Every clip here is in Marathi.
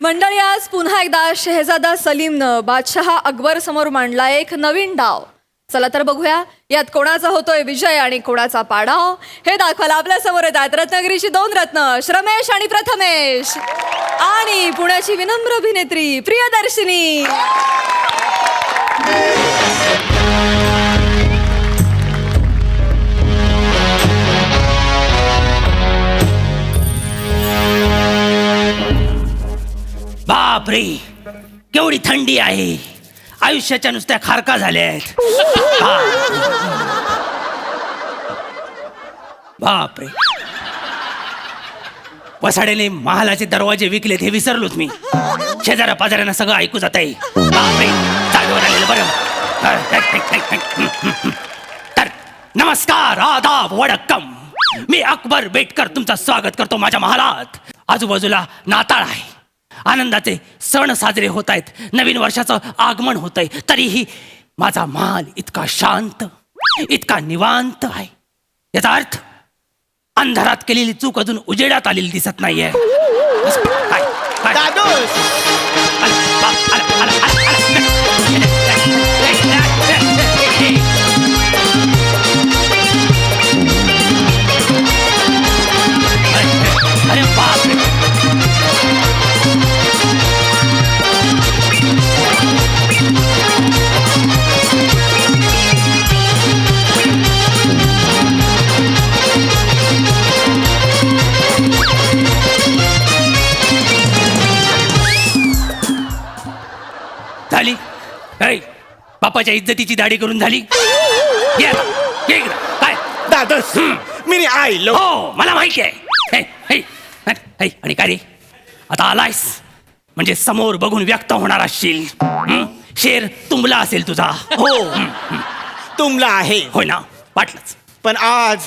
मंडळी, आज पुन्हा एकदा शहजादा सलीमनं बादशहा अकबर समोर मांडला एक नवीन डाव. चला तर बघूया यात कोणाचा होतोय विजय आणि कोणाचा पाडाव हे दाखवायला आपल्या समोर येतात रत्नागिरीची दोन रत्न श्रमेश आणि प्रथमेश आणि पुण्याची विनम्र अभिनेत्री प्रियदर्शिनी. बापरे, केवढी थंडी आहे. आयुष्याच्या नुसत्या खारका झाल्या आहेत. बापरे, वसाड्याने महालाचे दरवाजे विकलेत हे विसरलोच मी. शेजाऱ्या पाजाऱ्यांना सगळं ऐकू जात आहे. बापरे, जागेवर आलेलं बरं. तर नमस्कार, आदाब, वडक्कम. मी अकबर बेटकर तुमचं स्वागत करतो माझ्या महालात. आजूबाजूला नाताळ आहे, आनंदाचे सण साजरे होत आहेत, नवीन वर्षाचं आगमन होत आहे. तरीही माझा महाल इतका शांत, इतका निवांत आहे. याचा अर्थ अंधारात केलेली चूक अजून उजेडात आलेली दिसत नाहीये. काय काय दादूस, अरे बापरे, झाली बापाच्या इज्जतीची दाढी करून झाली. ये आता, ये इकडं. काय दादूस, मी आईलो. हो, मला माहिती आहे. आणि काय रे, आता आलायस म्हणजे समोर बघून व्यक्त होणार असशील. शेर तुंबला असेल तुझा. हो, तुमला आहे. होय ना, वाटलंच. पण आज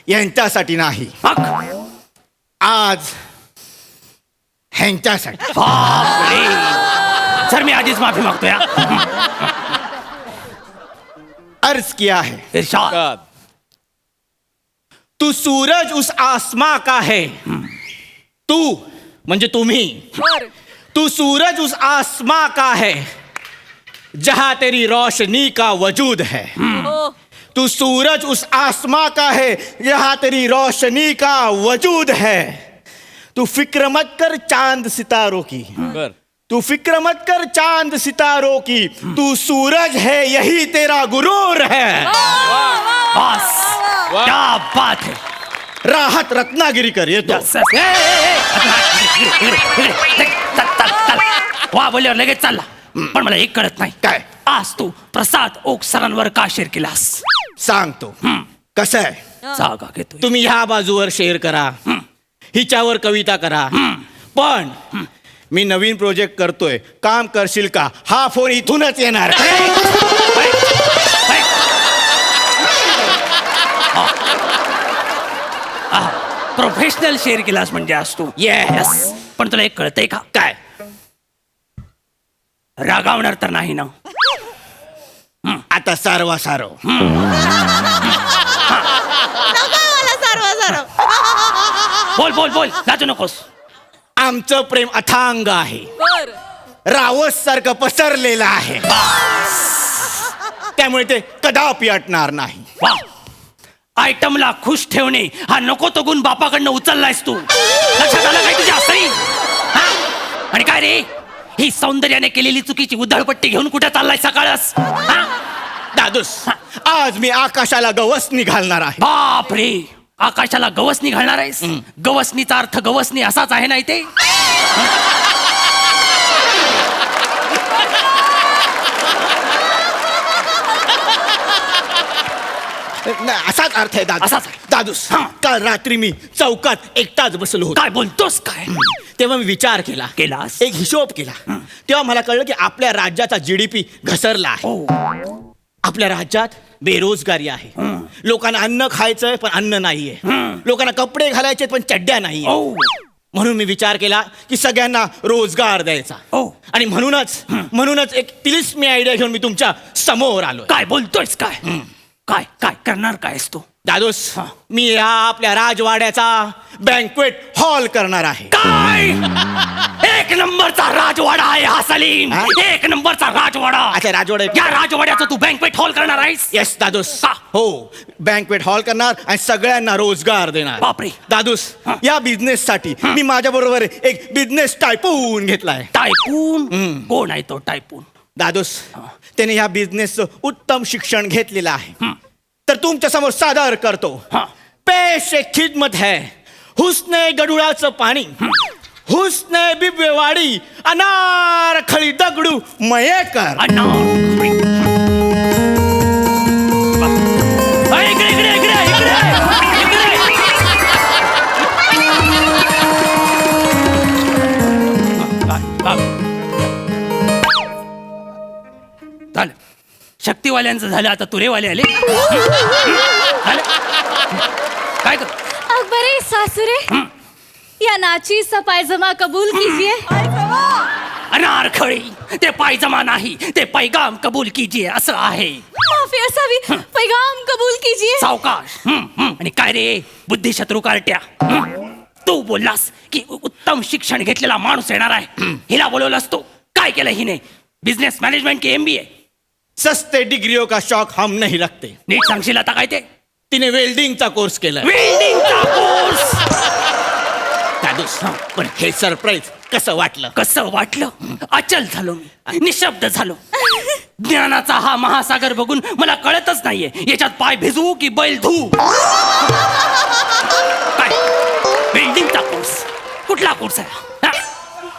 यांच्यासाठी नाही, मग आज ह्यांच्यासाठी. बापरे, सर मी आधीच माफी मागतोय. अर्ज किया है, इरशाद. तू सूरज उस आसमां का है. तू म्हणजे तुम्ही. तू सूरज उस आसमां का है जहां तेरी रोशनी का वजूद है. तू सूरज उस आसमां का है जहां तेरी रोशनी का वजूद है. तू फिक्र मत कर चांद सितारों की. तू फिक्र मत कर चांद सितारों की. तू सूरज है, यही तेरा गुरूर है. बस, क्या बात है. राहत रत्नागिरीकर येतो. वा बोलल्यावर लगेच चालला. पण मला एक कळत नाही, काय? आज तू प्रसाद ओक सरांवर का शेअर केलास? सांगतो कसं आहे. जागा घेतो. तुम्ही ह्या बाजूवर शेअर करा, हिच्यावर कविता करा, पण मी नवीन प्रोजेक्ट करतोय, काम करशील का? हा फोन इथूनच येणार. प्रोफेशनल शेअर केलास म्हणजे आज तू. येस. पण तुला एक कळतंय का? काय? रागावणार तर नाही ना? आता सारवा सारव. बोल बोल बोल, लाजू नकोस. आमचं प्रेम अथांग आहे, रावस सारखं पसरलेलं आहे, त्यामुळे ते कदापि अटणार नाही. वा, आयटमला खुश ठेवणे हा नको तो गुण बापाकडनं उचललायस तू. लक्षात आलं काय तुझ्या सई? आणि काय रे, ही सौंदर्याने केलेली चुकीची उधळपट्टी घेऊन कुठे चाललाय सकाळच? दादूस, आज मी आकाशाला गवसणी घालणार आहे. बापरे, आकाशाला गवसणी घालणार आहेस? गवसणीचा अर्थ गवसणी असाच आहे ना इथे? नाही, असाच अर्थ आहे दादूस. असाच आहे. दादूस, काल रात्री मी चौकात एकटाच बसलो होतो. काय बोलतोस काय? तेव्हा मी विचार केला, केलास? एक हिशोब केला. तेव्हा मला कळलं की आपल्या राज्याचा GDP घसरला आहे. हो. आपल्या राज्यात बेरोजगारी आहे. लोकांना अन्न खायचंय पण अन्न नाहीये. लोकांना कपडे घालायचे पण चड्ड्या नाहीये. ओ. म्हणून मी विचार केला की सगळ्यांना रोजगार द्यायचा. ओ. आणि म्हणूनच एक तिलिस्मी आयडिया घेऊन मी तुमच्या समोर आलो. काय बोलतोयस काय? काय काय करणार कायस तू? दादोस, मी या आपल्या राजवाड्याचा बँक्वेट हॉल करणार आहे. काय? एक एक नंबरचा राजवाडा आहे हा सलीम. हा? एक नंबरचा राजवाडा. अच्छा, राजवाडा आहे. या राजवाड्याचं तू बँकवेट हॉल करणार आहेस. येस दादूस. का? हो, बँकवेट हॉल करणार आणि सगळ्यांना रोजगार देणार. बापरे. दादूस, हा. या बिझनेस साठी मी माझ्या बरोबर एक बिझनेस टायपून घेतलाय. टायपून. कोण आहे तो टायपून? दादूस, त्याने या बिझनेसचं उत्तम शिक्षण घेतलेलं आहे. तर तुमच्या समोर सादर करतो. हा. पेश एक खिदमत है, हुस्ने गडुळाचं पाणी, हुस्ने बिबवेवाडी, अनार खळी दगडू मयेकर. इकडे इकडे इकडे इकडे झालं. शक्तीवाल्यांचं झालं, आता तुरेवाले आले. झालं. काय कर अकबरे सासुरे, या नाची सा पायजमा कबूल कीजिए. अनारखळी, ते पायजमा नाही, ते पैगाम कबूल कीजिए असं आहे. माफी असावी, पैगाम कबूल कीजिए. सावकाश. आणि काय रे बुद्धी शत्रू कार्ट्या, तू बोललास की उत्तम शिक्षण घेतलेला माणूस येणार आहे. हिला बोलवलास तू. काय केलं हिने? बिझनेस मॅनेजमेंट की MBA? सस्ते डिग्रियों का शौक हम नहीं रखते. नीट सांगशील आता काय ते? तिने वेल्डिंगचा कोर्स केलाय. वेल्डिंगचा कोर्स. दादूस, पण हे सरप्राईज कसं वाटलं? कसं वाटलं? अचल झालो मी, निशब्द झालो. ज्ञानाचा हा महासागर बघून मला कळतच नाहीये याच्यात पाय भिजवू की बैल धू. काय वेल्डिंगचा कोर्स? कुठला कोर्स आहे हा?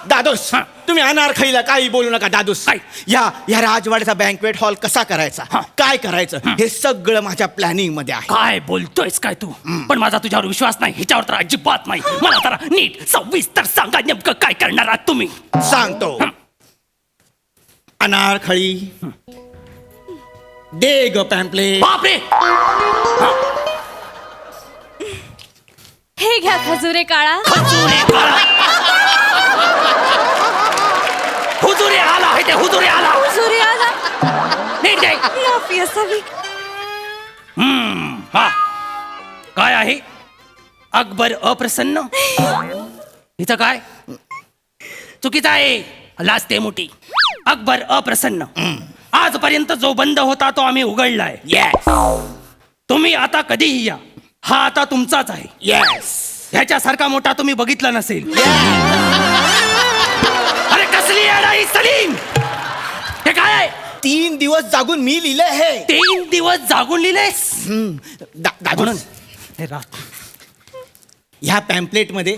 दादूस, हा. तुम्ही अनारखळीला काही बोलू नका. दादूस, काय? या राजवाड्याचा बँकवेट हॉल कसा करायचा, हा. काय करायचं, हे सगळं माझ्या प्लॅनिंग मध्ये आहे. काय बोलतोयस काय तू? पण माझा तुझ्यावर विश्वास नाही, हिच्यावर तर अजिबात नाही. मला तर नीट सविस्तर सांगा नेमकं काय करणार आहात तुम्ही. सांगतो. अनारखळी, दे ग पॅम्पलेट. बापरे. हे घ्या खजुरे काळा. हुजुरे काळा. हुजुरे आला आहे ते, हुजुरे आला. हुजुरे आला. नीट घे. माफी असावी. हा काय आहे? अकबर अप्रसन्न. इथं काय चुकीचं आहे? लाजते मोठी. अकबर अप्रसन्न. आजपर्यंत जो बंद होता तो आम्ही उघडलाय. येस तुम्ही आता कधीही या, हा आता तुमचाच आहे. येस. ह्याच्यासारखा मोठा तुम्ही बघितला नसेल. अरे कसली अडाई सलीम, हे काय आहे? 3 दिवस जागून मी लिहिलंय हे. 3 दिवस जागून लिहिलेस. दादूस, हे रात. ह्या पॅम्पलेट मध्ये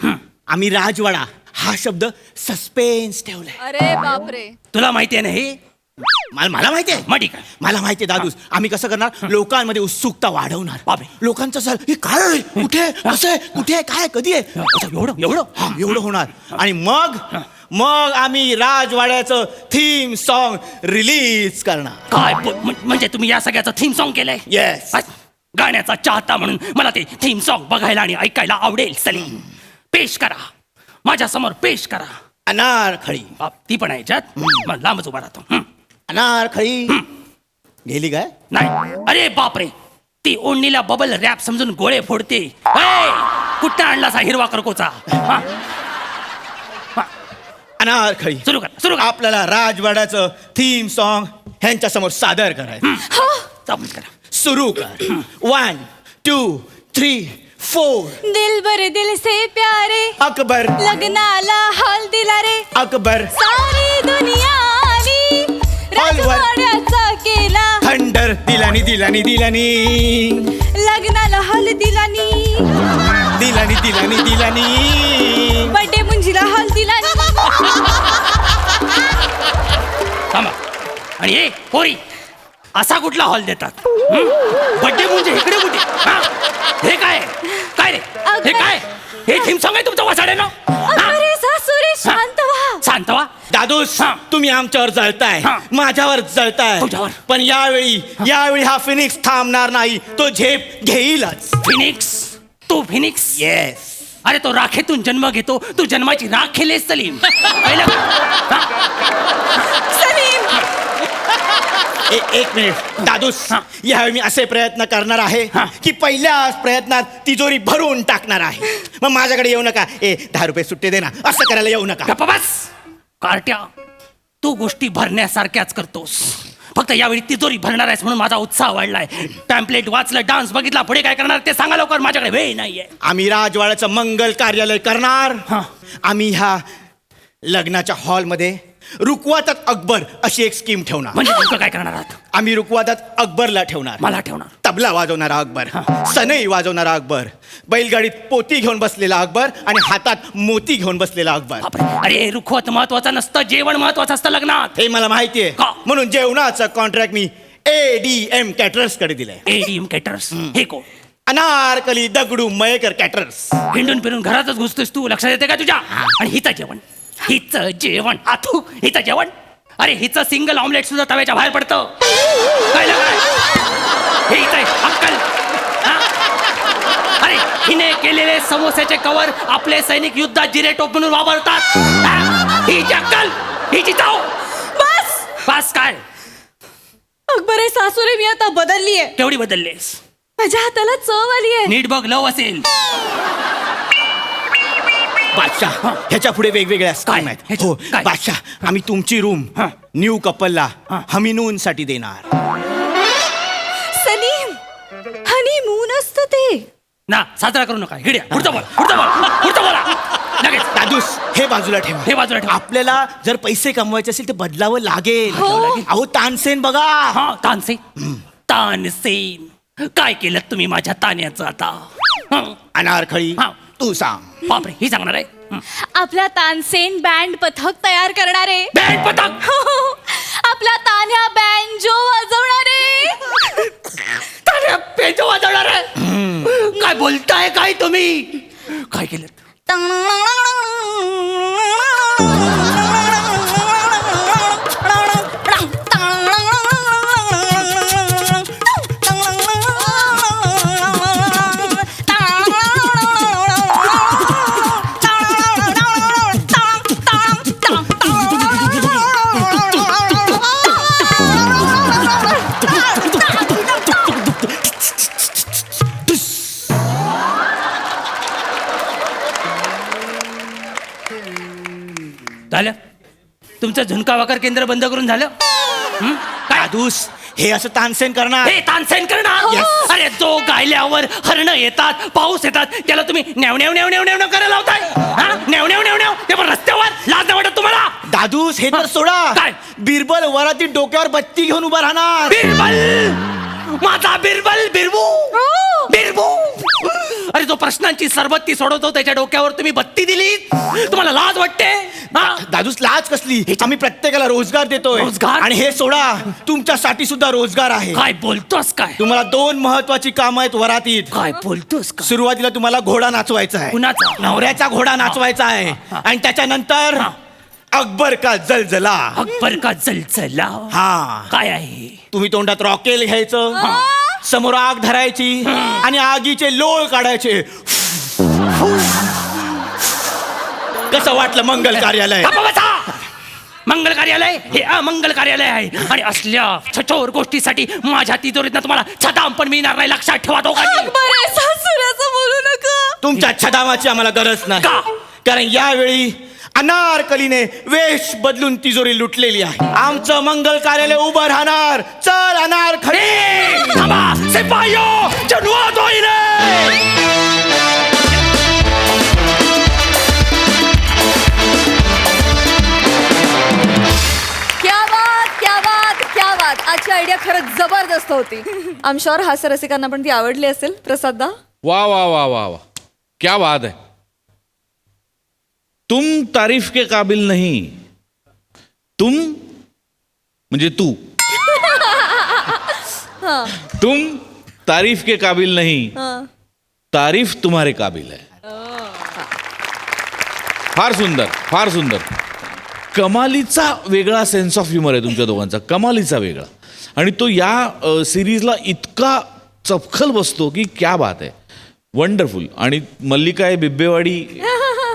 आम्ही राजवाडा हा शब्द सस्पेन्स ठेवलाय. अरे बापरे. तुला माहिती आहे ना हे? मला माहिती आहे. मग ठीक आहे. मला माहिती आहे दादूस. आम्ही कसं करणार, लोकांमध्ये उत्सुकता वाढवणार. बापरे. लोकांचं सर हे काय आहे? कुठे कसं आहे? कुठे आहे? काय कधी आहे? अच्छा, एवढं हा, एवढं होणार. आणि मग आम्ही राजवाड्याचं थीम सॉन्ग रिलीज करणार. काय म्हणजे तुम्ही या सगळ्याचं थीम सॉन्ग केलंय? येस. गाण्याचा चाहता म्हणून मला ते थीम सॉन्ग बघायला आणि ऐकायला आवडेल. सलीम, पेश करा माझ्या समोर, पेश करा. अनारखळी. ती पण आहे याच्यात. मग लांबच उभा राहतो. अनारखळी गेली काय? नाही. अरे बापरे, ती ओढणीला बबल रॅप समजून गोळे फोडते. कुठं आणला सा हिरवा करकोचा? अनारखळी, सुरू कर. आपल्याला राजवाड्याचं थीम सॉन्ग ह्यांच्या समोर सादर करायचं. करा. सुरू कर. 1 2 3 4. दिल बर दिल से प्यारे, अकबर लग्नाला हॉल दिला रे. अकबर सारी दुनिया आली, राजवाड्याचा केला. थंडर दिलानी दिलानी दिलानी लग्नाला हॉल दिलानी, दिलानी दिलानी दिलानी बर्थडे मुंजीला हॉल दिलानी. थांबा. आणि हे पोरी असा कुठला हॉल देतात? बड्डे म्हणजे इकडे कुठे? हे काय काय रे? हे काय? हे थीम सॉन्ग आहे तुमचं वाचाड्यानं? अरे सासुरे, शांत व्हा. शांत व्हा. दादूस, हा. तुम्ही आमच्यावर जळताय, हा. माझ्यावर जळताय. तुझ्यावर. पण यावेळी हा फिनिक्स थांबणार नाही. तो झेप घेईलच. फिनिक्स? तू फिनिक्स? येस. अरे तो राखेतून जन्म घेतो, तू जन्माची राख केलेस सलीम. पहिलं हा? सलीम, एक मिनिट दादूस. हा. यावेळी मी असे प्रयत्न करणार आहे हा. की पहिल्या प्रयत्नात तिजोरी भरून टाकणार आहे. मग माझ्याकडे येऊ नका, 10 रुपये सुट्टे दे ना, असं करायला येऊ नका. गप्पा बस. कार्ट्या तू गोष्टी भरण्यासारख्याच करतोस. फक्त यावेळी तिजोरी भरणार आहेस म्हणून माझा उत्साह वाढलाय. पॅम्पलेट वाचलं, डान्स बघितला, पुढे काय करणार ते सांगा लवकर. माझ्याकडे वेळ नाहीये. आम्ही राजवाड्याचं मंगल कार्यालय करणार. आम्ही ह्या लग्नाच्या हॉलमध्ये रुकवातात अकबर अशी एक स्कीम ठेवणार. म्हणजे नेमकं काय करणार आहात? आम्ही रुकवातात अकबरला ठेवणार. मला ठेवणार. तबला वाजवणारा अकबर, सनई वाजवणारा अकबर, बैलगाडीत पोती घेऊन बसलेला अकबर आणि हातात मोती घेऊन बसलेला अकबर. बापरे. अरे रुखवत महत्वाचं नसतं, जेवण महत्वाचं असतं लग्नात. हे मला माहितीये. का? म्हणून जेवणाचं कॉन्ट्रॅक्ट मी ADM कॅटरर्स कडे दिलंय. ADM caterers. हे कोण? अनारकली दगडू मयेकर कॅटरर्स. हिंडून फिरून घरातच घुसतोस तू. लक्षात येते का तुझ्या? आणि हिचं जेवण, हिचं जेवण आथू, हिचं जेवण. अरे हिचं सिंगल ऑमलेट सुद्धा तव्याच्या बाहेर पडतं. कळलं काय? हे हिचं आहे, अक्कल. हा? अरे हिने केलेले समोस्याचे कवर आपले सैनिक युद्धात जिरेटोप म्हणून वापरतात. हा? हिची अक्कल, हिची चाव. बस बस काय? अकबर आहे सासूरे, मी आता बदलली आहे. केवढी बदललीस? माझ्या हाताला चव आली आहे. नीट बघ, लव असेल. बादशाह ह्याच्या पुढे वेगवेगळ्या स्कीम आहेत. ह्याच्या- हो काय? बादशाह, आम्ही तुमची रूम न्यू कपलला हनीमून साठी देणार. सलीम, हनीमून असतं ते. ना साजरा करू नका. हिड्या पुढचं बोला, पुढचं बोला, पुढचं बोला लगेच. दादूस हे बाजूला ठेवा. हे बाजूला ठेवा. आपल्याला जर पैसे कमवायचे असेल तर बदलावं लागेल. हो. अहो तानसेन बघा. हा तानसेन. तानसेन काय केलं तुम्ही माझ्या तान्याचं आता? हं. अनारखळी हा. तू सांग. बापरे, ही सांगणार आहे. हं. आपला तानसेन बँड पथक तयार करणारे. बँड पथक. आपला तान्या बँजो वाजवणारे. तान्या पेजो वाजवणार आहे. काय बोलताय काय तुम्ही? काय केलं? झालं तुमचं झुणका भाकर केंद्र बंद करून झालं? हं? काय? दादूस हे असं तानसेन करणार. हे तानसेन करणार? Yes. अरे जो गायल्यावर हरणं येतात, पाऊस येतात, त्याला तुम्ही न्याव न्याव न्याव न्याव न्याव करायला लावताय. हा? न्याव न्याव न्याव न्याव. ते पण रस्त्यावर लाज नाही वाटत तुम्हाला? दादूस हे तर सोडा. काय? बिरबल वरातीत डोक्यावर बत्ती घेऊन उभा राहणार. बिरबल, माझा बिरबल, बिरबू बिरबू. अरे जो प्रश्नांची सरबत्ती सोडवतो त्याच्या डोक्यावर तुम्ही बत्ती दिली. तुम्हाला लाज वाटते? हा? दादूस लाज कसली? आम्ही प्रत्येकाला रोजगार देतोय. रोजगार? आणि हे सोडा, तुमच्यासाठी सुद्धा रोजगार आहे. काय बोलतोस काय? तुम्हाला 2 महत्वाची कामं आहेत वरातीत. काय बोलतोस का? सुरुवातीला तुम्हाला घोडा नाचवायचा आहे. कुणाचा? नवऱ्याचा घोडा नाचवायचा आहे. आणि त्याच्यानंतर अकबर का जलजला. अकबर का जलजला. हा काय आहे? तुम्ही तोंडात रॉकेल घ्यायचं, समोर आग धरायची आणि आगीचे लोळ काढायचे. कसं वाटलं मंगल कार्यालय? गप्प बसा! मंगल कार्यालय हे अमंगल कार्यालय आहे. आणि असल्या छचोर गोष्टीसाठी माझ्या तिजोरीतनं तुम्हाला छदाम पण मिळणार नाही. लक्षात ठेवा दोघांनी. अकबर आहे सासूऱ्याचं बोलू नका. तुमच्या छदामाची आम्हाला गरज नाही. का? कारण यावेळी अनारकलीने वेश बदलून तिजोरी लुटलेली आहे. आमचं मंगल कार्यालय उभं राहणार. चल अनारखली. ए, थांबा, सिपाहियो, जनवा दोईले. क्या बात, क्या बात, क्या बात. आजची आयडिया खरंच जबरदस्त होती. आम शुअर हास्य रसिकांना पण ती आवडली असेल. प्रसाद दा. वाह वाह वाह वाह वाह, क्या बात है. तुम तारीफ के काबिल नहीं, तुम म्हणजे तू. तुम तारीफ के काबिल नहीं, तारीफ तुम्हारे काबिल है. फार सुंदर, फार सुंदर. कमालीचा वेगळा सेन्स ऑफ ह्युमर आहे तुमच्या दोघांचा, कमालीचा वेगळा. आणि तो या सिरीजला इतका चपखल बसतो की क्या बात आहे. वंडरफुल. आणि मल्लिका आहे बिब्बेवाडी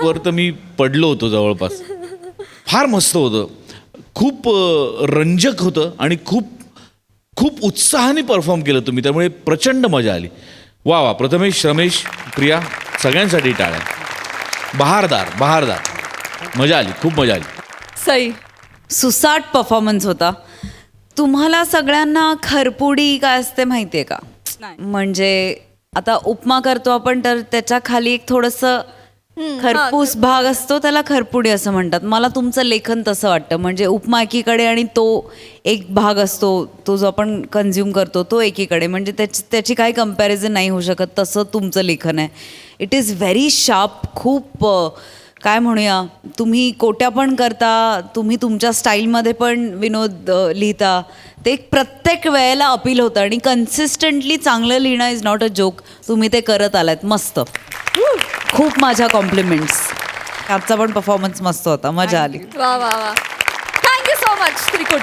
वर तर मी पडलो होतो जवळपास. फार मस्त होतं, खूप रंजक होतं आणि खूप खूप उत्साहाने परफॉर्म केलं तुम्ही, त्यामुळे प्रचंड मजा आली. वा वा. प्रथमेश, रमेश, प्रिया सगळ्यांसाठी टाळ्या. बहारदार बहारदार. मजा आली, खूप मजा आली. सई. सुसाट परफॉर्मन्स होता. तुम्हाला सगळ्यांना खरपुडी काय असते माहितीये का? म्हणजे आता उपमा करतो आपण तर त्याच्या खाली एक थोडंसं खरपूस भाग असतो, त्याला खरपुडी असं म्हणतात. मला तुमचं लेखन तसं वाटतं. म्हणजे उपमा एकीकडे आणि तो एक भाग असतो, तो जो आपण कन्झ्युम करतो तो एकीकडे. म्हणजे त्याची काही कम्पॅरिझन नाही होऊ शकत, तसं तुमचं लेखन आहे. It is very sharp. खूप काय म्हणूया, तुम्ही कोट्या पण करता, तुम्ही तुमच्या स्टाईलमध्ये पण विनोद लिहिता. ते प्रत्येक वेळेला अपील होतं आणि कन्सिस्टंटली चांगलं लिहिणं इज नॉट अ जोक. तुम्ही ते करत आलात, मस्त. खूप माझ्या कॉम्प्लिमेंट्स. आजचा पण परफॉर्मन्स मस्त होता, मजा आली. वा वा वा. Thank you so much Trikut.